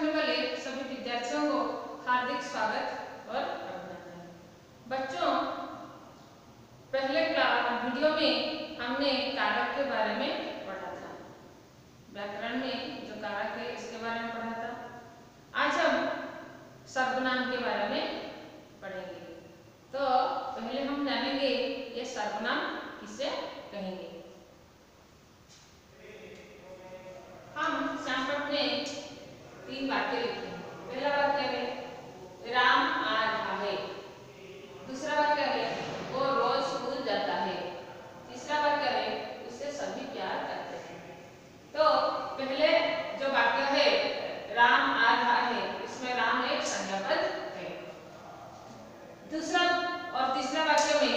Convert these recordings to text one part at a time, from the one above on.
करने वाले सभी विद्यार्थियों को हार्दिक स्वागत और अभिनंदन। बच्चों, पहले वीडियो में हमने कारक के बारे में पढ़ा था। व्याकरण में जो कारक है इसके बारे में पढ़ा था। आज हम सर्वनाम के बारे में पढ़ेंगे। तो पहले हम जानेंगे ये सर्वनाम किसे कहेंगे। हम श्यामपट्ट में 3 वाक्य लिखे हैं। पहला वाक्य है राम आ रहा है। दूसरा वाक्य है वो रोज स्कूल जाता है। तीसरा वाक्य है उससे सभी प्यार करते हैं। तो पहले जो वाक्य है राम आ रहा है, इसमें राम एक संज्ञा पद है। दूसरा और तीसरा वाक्य में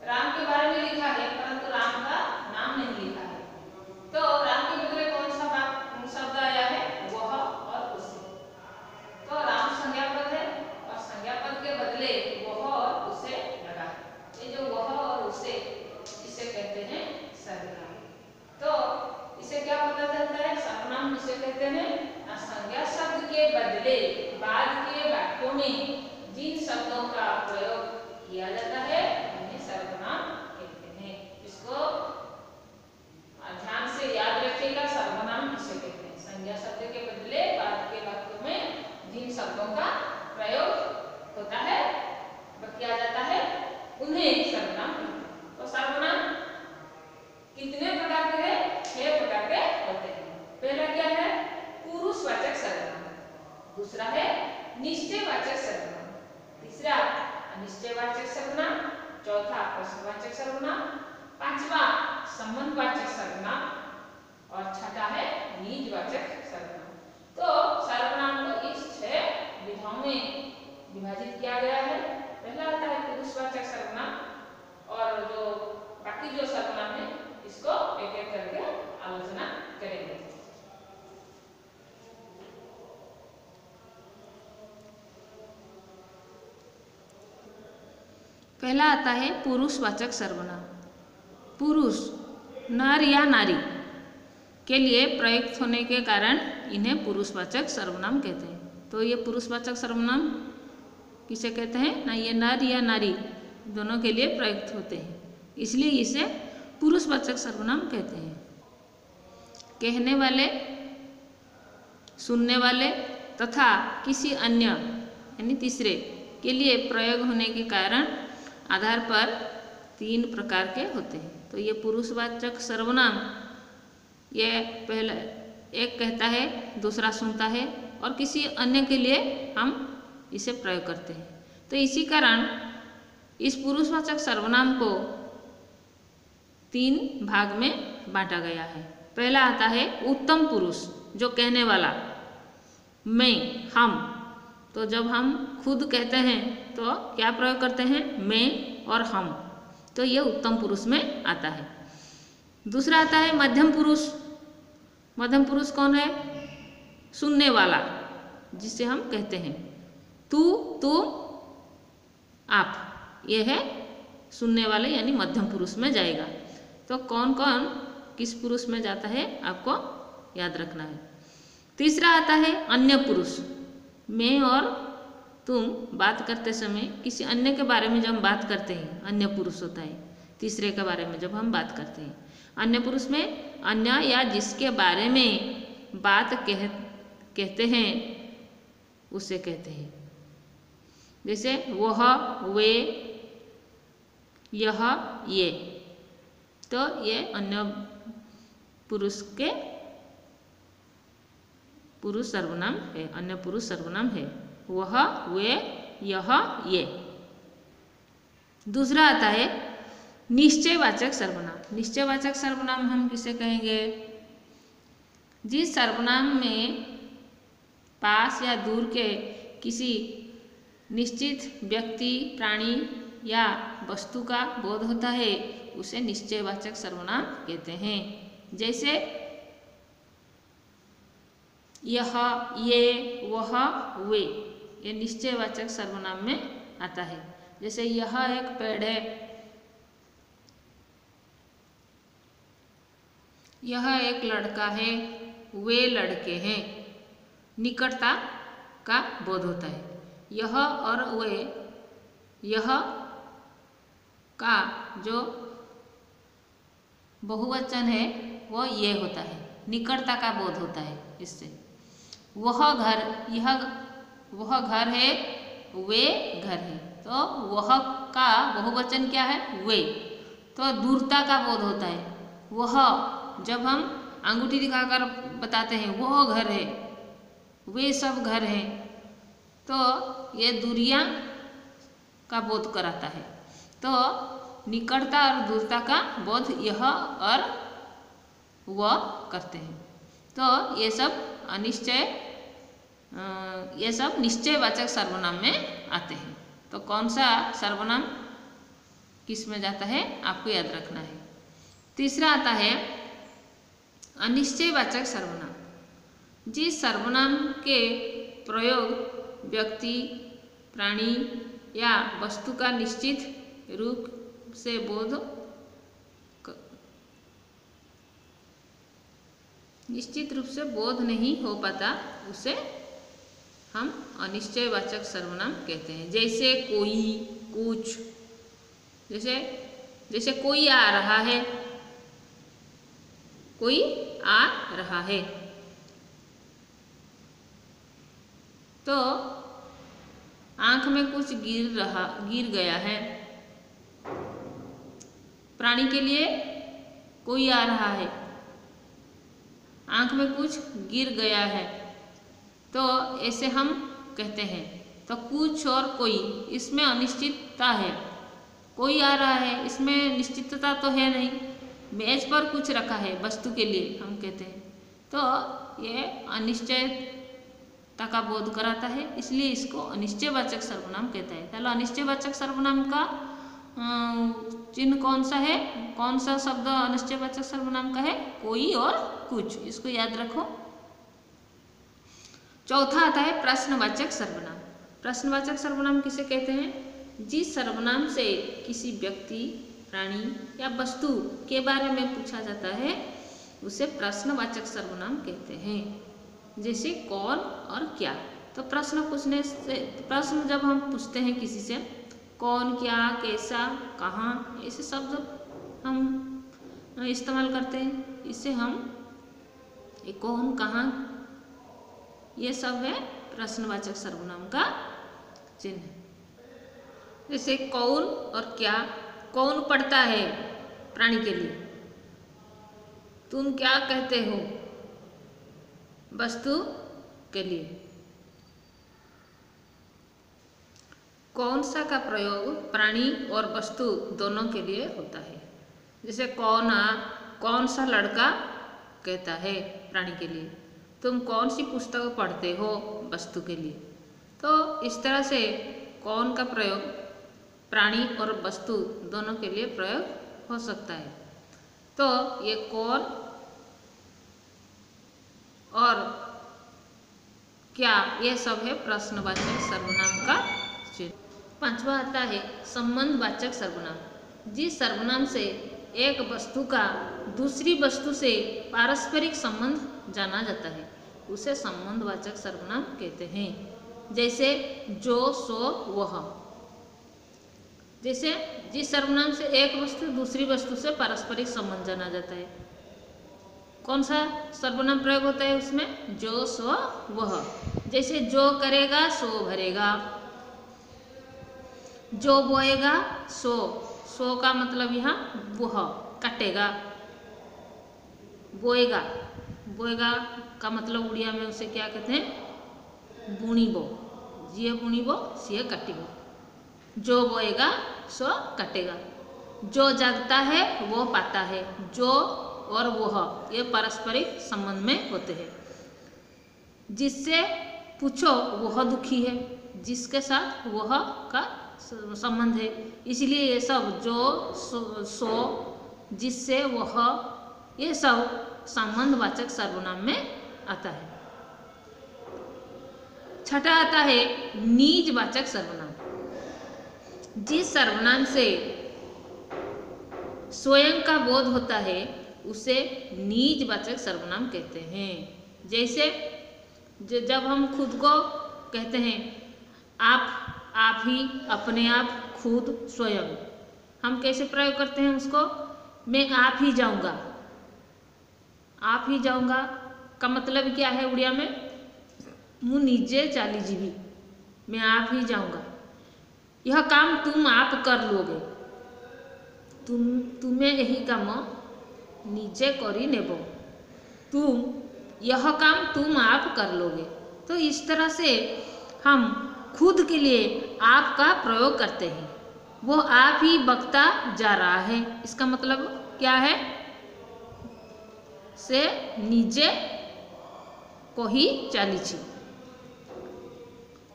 राम के बारे में लिखा है, परंतु राम का नाम नहीं लिखा है। तो राम के बदले कौन सा शब्द आया है? वह और उसे। तो राम संज्ञा पद है और संज्ञा पद के बदले वह और उसे लगा है। ये जो वह और उसे, इसे कहते हैं सर्वनाम। तो इसे क्या पता चलता है? सर्वनाम इसे कहते हैं संज्ञा शब्द के बदले बाद के वाक्यों में जिन शब्दों का प्रयोग किया जाता है उन्हें सर्वनाम कहते हैं। इसको ध्यान से याद रखिएगा, सर्वनाम किसे कहते हैं? संज्ञा शब्द के बदले बाद के वाक्यों में जिन शब्दों का प्रयोग होता है, किया जाता है, उन्हें सर्वनाम कहते हैं। तो सर्वनाम कितने प्रकार के हैं? 6 प्रकार के होते हैं। पहला क्या है? पुरुषवाचक सर्वनाम। दूसरा है निश्चयवाचक सर्वनाम। तीसरा अनिश्चयवाचक सर्वनाम। चौथा प्रश्नवाचक सर्वनाम। पांचवा संबंधवाचक सर्वनाम और छठा है निजवाचक सर्वनाम। तो सर्वनाम को इस 6 विधाओं में विभाजित किया गया है। पहला आता है पुरुषवाचक सर्वनाम और जो बाकी जो सर्वनाम है इसको एक एक करके आलोचना करेंगे। पहला आता है पुरुषवाचक सर्वनाम। पुरुष नर या नारी के लिए प्रयुक्त होने के कारण इन्हें पुरुषवाचक सर्वनाम कहते हैं। तो ये पुरुषवाचक सर्वनाम किसे कहते हैं? ना ये नर या नारी दोनों के लिए प्रयुक्त होते हैं, इसलिए इसे पुरुषवाचक सर्वनाम कहते हैं। कहने वाले, सुनने वाले तथा किसी अन्य यानी तीसरे के लिए प्रयोग होने के कारण आधार पर 3 प्रकार के होते हैं। तो ये पुरुषवाचक सर्वनाम ये पहला एक कहता है, दूसरा सुनता है और किसी अन्य के लिए हम इसे प्रयोग करते हैं। तो इसी कारण इस पुरुषवाचक सर्वनाम को 3 भाग में बांटा गया है। पहला आता है उत्तम पुरुष, जो कहने वाला, मैं, हम। तो जब हम खुद कहते हैं तो क्या प्रयोग करते हैं? मैं और हम। तो यह उत्तम पुरुष में आता है। दूसरा आता है मध्यम पुरुष। मध्यम पुरुष कौन है? सुनने वाला, जिसे हम कहते हैं तू, तुम, आप। यह है सुनने वाले यानी मध्यम पुरुष में जाएगा। तो कौन कौन किस पुरुष में जाता है आपको याद रखना है। तीसरा आता है अन्य पुरुष। मैं और तुम बात करते समय किसी अन्य के बारे में जब हम बात करते हैं, अन्य पुरुष होता है। तीसरे के बारे में जब हम बात करते हैं, अन्य पुरुष में अन्य या जिसके बारे में बात कहते हैं उसे कहते हैं। जैसे वह, वे, यह, ये। तो ये अन्य पुरुष के पुरुष सर्वनाम है, अन्य पुरुष सर्वनाम है। वह, वे, यह, ये। दूसरा आता है निश्चयवाचक सर्वनाम। निश्चयवाचक सर्वनाम हम किसे कहेंगे? जिस सर्वनाम में पास या दूर के किसी निश्चित व्यक्ति, प्राणी या वस्तु का बोध होता है उसे निश्चयवाचक सर्वनाम कहते हैं। जैसे यह, ये, वह, वे, ये निश्चयवाचक सर्वनाम में आता है। जैसे यह एक पेड़ है, यह एक लड़का है, वे लड़के हैं, निकटता का बोध होता है। यह और वे, यह का जो बहुवचन है वो ये होता है, निकटता का बोध होता है इससे। वह घर, वह घर है, वे घर है, तो वह का बहुवचन क्या है, वे, तो दूरता का बोध होता है। वह, जब हम अंगूठी दिखाकर बताते हैं वह घर है, वे सब घर हैं, तो ये दूरियां का बोध कराता है। तो निकटता और दूरता का बोध यह और वह करते हैं। तो ये सब अनिश्चय, ये सब निश्चयवाचक सर्वनाम में आते हैं। तो कौन सा सर्वनाम किस में जाता है आपको याद रखना है। तीसरा आता है अनिश्चयवाचक सर्वनाम। जिस सर्वनाम के प्रयोग व्यक्ति, प्राणी या वस्तु का निश्चित रूप से बोध नहीं हो पाता, उसे हम अनिश्चयवाचक सर्वनाम कहते हैं। जैसे कोई, कुछ, जैसे कोई आ रहा है, कोई आ रहा है, तो आंख में कुछ गिर गया है। प्राणी के लिए कोई आ रहा है, आंख में कुछ गिर गया है, तो ऐसे हम कहते हैं। तो कुछ और कोई, इसमें अनिश्चितता है। कोई आ रहा है, इसमें निश्चितता तो है नहीं, मेज पर कुछ रखा है वस्तु के लिए, हम कहते हैं। तो ये अनिश्चयता का बोध कराता है, इसलिए इसको अनिश्चयवाचक सर्वनाम कहता है। चलो, अनिश्चयवाचक सर्वनाम का चिन्ह कौन सा है, कौन सा शब्द अनिश्चयवाचक सर्वनाम का है, कोई और कुछ, इसको याद रखो। चौथा आता है प्रश्नवाचक सर्वनाम। प्रश्नवाचक सर्वनाम किसे कहते हैं, जिस सर्वनाम से किसी व्यक्ति, प्राणी या वस्तु के बारे में पूछा जाता है उसे प्रश्नवाचक सर्वनाम कहते हैं। जैसे कौन और क्या। तो प्रश्न पूछने से, प्रश्न जब हम पूछते हैं किसी से, कौन, क्या, कैसा, कहाँ, ऐसे शब्द हम इस्तेमाल करते हैं। इससे हम कौन, कहाँ, ये सब है प्रश्नवाचक सर्वनाम का चिन्ह। जैसे कौन और क्या। कौन पढ़ता है प्राणी के लिए, तुम क्या कहते हो वस्तु के लिए। कौन सा का प्रयोग प्राणी और वस्तु दोनों के लिए होता है। जैसे कौन सा लड़का कहता है प्राणी के लिए, तुम कौन सी पुस्तक पढ़ते हो वस्तु के लिए। तो इस तरह से कौन का प्रयोग प्राणी और वस्तु दोनों के लिए प्रयोग हो सकता है। तो ये कौन और क्या, ये सब है प्रश्नवाचक सर्वनाम का चिन्ह। पांचवा आता है संबंधवाचक सर्वनाम। जिस सर्वनाम से एक वस्तु का दूसरी वस्तु से पारस्परिक संबंध जाना जाता है उसे संबंधवाचक सर्वनाम कहते हैं। जैसे जो, सो, वह। जैसे जिस सर्वनाम से एक वस्तु दूसरी वस्तु से पारस्परिक संबंध जाना जाता है, कौन सा सर्वनाम प्रयोग होता है उसमें, जो, सो, वह। जैसे जो करेगा सो भरेगा, जो बोएगा सो, सो का मतलब यहाँ वह काटेगा। बोएगा, बोएगा का मतलब उड़िया में उसे क्या कहते हैं, बुणीबो। जिए बुणीबो सिए काटिबो। जो बोएगा सो काटेगा। जो जागता है वो पाता है। जो और वह ये पारस्परिक संबंध में होते हैं। जिससे पूछो वह दुखी है, जिसके साथ वह का संबंध है। इसलिए ये सब जो, सो, जिससे, वह, ये सब संबंधवाचक सर्वनाम में आता है। छठा आता है निजवाचक सर्वनाम। जिस सर्वनाम से स्वयं का बोध होता है उसे निजवाचक सर्वनाम कहते हैं। जैसे जब हम खुद को कहते हैं आप ही, अपने आप, खुद, स्वयं, हम कैसे प्रयोग करते हैं उसको? मैं आप ही जाऊंगा। आप ही जाऊंगा का मतलब क्या है उड़िया में? मु निजे चाली जीवी, मैं आप ही जाऊंगा। यह काम तुम आप कर लोगे, तुम्हें यही काम निजे करी नेबो, तुम यह काम तुम आप कर लोगे। तो इस तरह से हम खुद के लिए आप का प्रयोग करते हैं। वो आप ही बकता जा रहा है, इसका मतलब क्या है? से निजे को ही चालीची।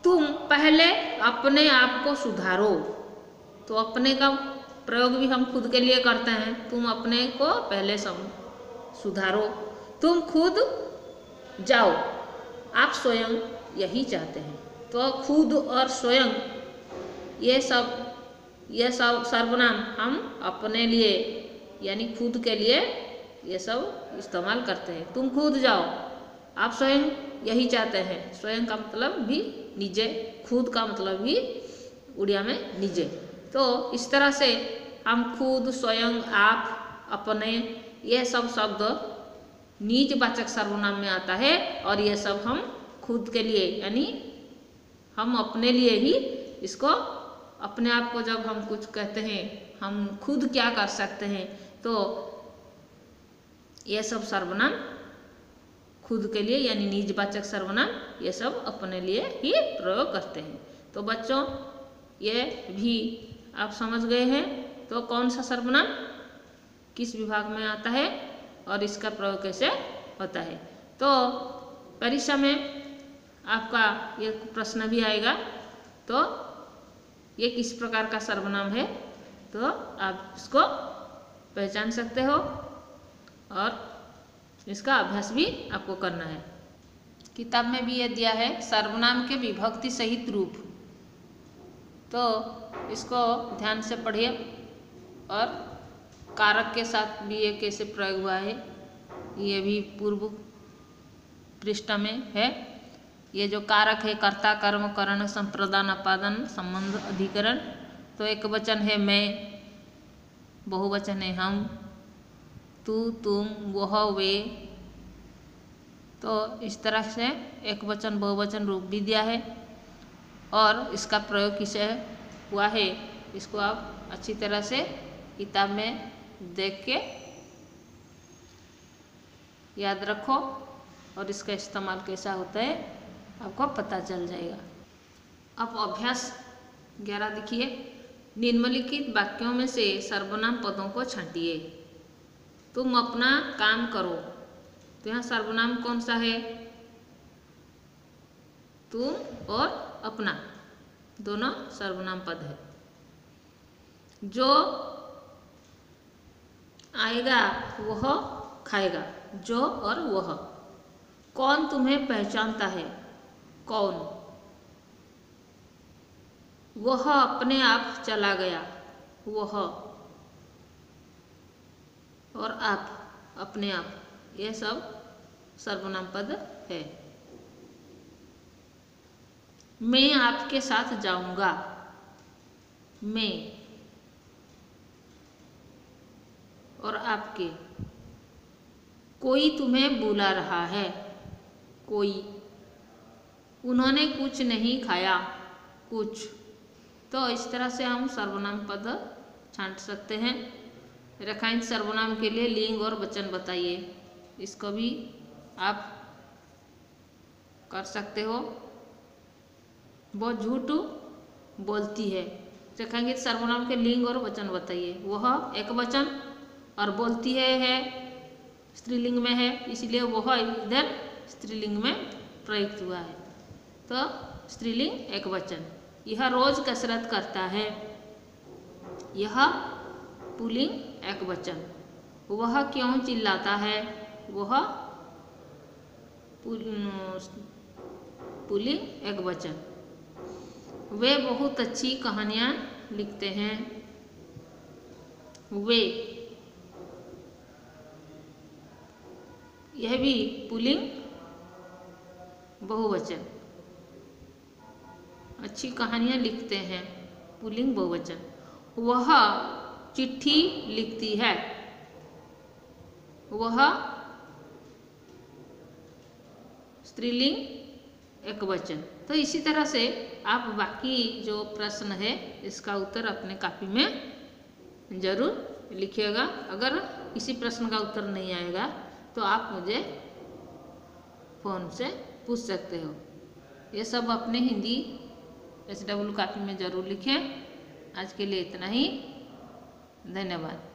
तुम पहले अपने आप को सुधारो, तो अपने का प्रयोग भी हम खुद के लिए करते हैं। तुम अपने को पहले सुधारो, तुम खुद जाओ, आप स्वयं यही चाहते हैं। तो खुद और स्वयं ये सब सर्वनाम हम अपने लिए यानी खुद के लिए ये सब इस्तेमाल करते हैं। तुम खुद जाओ, आप स्वयं यही चाहते हैं। स्वयं का मतलब भी निजे, खुद का मतलब भी उड़िया में निजे। तो इस तरह से हम खुद, स्वयं, आप, अपने ये सब शब्द निजवाचक सर्वनाम में आता है। और ये सब हम खुद के लिए यानी हम अपने लिए ही इसको, अपने आप को जब हम कुछ कहते हैं, हम खुद क्या कर सकते हैं, तो ये सब सर्वनाम खुद के लिए यानी निजवाचक सर्वनाम ये सब अपने लिए ही प्रयोग करते हैं। तो बच्चों ये भी आप समझ गए हैं। तो कौन सा सर्वनाम किस विभाग में आता है और इसका प्रयोग कैसे होता है। तो परीक्षा में आपका ये प्रश्न भी आएगा, तो ये किस प्रकार का सर्वनाम है, तो आप इसको पहचान सकते हो और इसका अभ्यास भी आपको करना है। किताब में भी ये दिया है सर्वनाम के विभक्ति सहित रूप, तो इसको ध्यान से पढ़िए। और कारक के साथ भी ये कैसे प्रयोग हुआ है ये भी पूर्व पृष्ठ में है। ये जो कारक है कर्ता, कर्म, करण, संप्रदान, अपादान, संबंध, अधिकरण। तो एक वचन है मैं, बहुवचन है हम, तू, तुम, वह, वे। तो इस तरह से एक वचन बहुवचन रूप भी दिया है और इसका प्रयोग किसे हुआ है इसको आप अच्छी तरह से किताब में देख के याद रखो और इसका इस्तेमाल कैसा होता है आपको पता चल जाएगा। अब अभ्यास 11 देखिए। निम्नलिखित वाक्यों में से सर्वनाम पदों को छांटिए। तुम अपना काम करो, तो यहाँ सर्वनाम कौन सा है? तुम और अपना दोनों सर्वनाम पद है। जो आएगा वह खाएगा, जो और वह। कौन तुम्हें पहचानता है? कौन। वह अपने आप चला गया, वह। और आप, अपने आप, ये सब सर्वनाम पद है। मैं आपके साथ जाऊंगा, मैं और आपके। कोई तुम्हें बुला रहा है, कोई। उन्होंने कुछ नहीं खाया, कुछ। तो इस तरह से हम सर्वनाम पद छांट सकते हैं। रेखांकित सर्वनाम के लिए लिंग और वचन बताइए, इसको भी आप कर सकते हो। वो झूठ बोलती है। रेखांकित सर्वनाम के लिंग और वचन बताइए। वह एक वचन और बोलती है स्त्रीलिंग में है, इसलिए वह इधर स्त्रीलिंग में प्रयुक्त हुआ है। तो स्त्रीलिंग एक वचन। यह रोज कसरत करता है, यह पुल्लिंग एक वचन। वह क्यों चिल्लाता है, वह पुल्लिंग एक वचन। वे बहुत अच्छी कहानियाँ लिखते हैं, वे। यह भी पुल्लिंग बहुवचन। अच्छी कहानियाँ लिखते हैं, पुल्लिंग बहुवचन। वह चिट्ठी लिखती है, वह स्त्रीलिंग एकवचन। तो इसी तरह से आप बाकी जो प्रश्न है इसका उत्तर अपने कॉपी में जरूर लिखिएगा। अगर किसी प्रश्न का उत्तर नहीं आएगा तो आप मुझे फ़ोन से पूछ सकते हो। ये सब अपने हिंदी SW कॉपी में ज़रूर लिखें। आज के लिए इतना ही, धन्यवाद।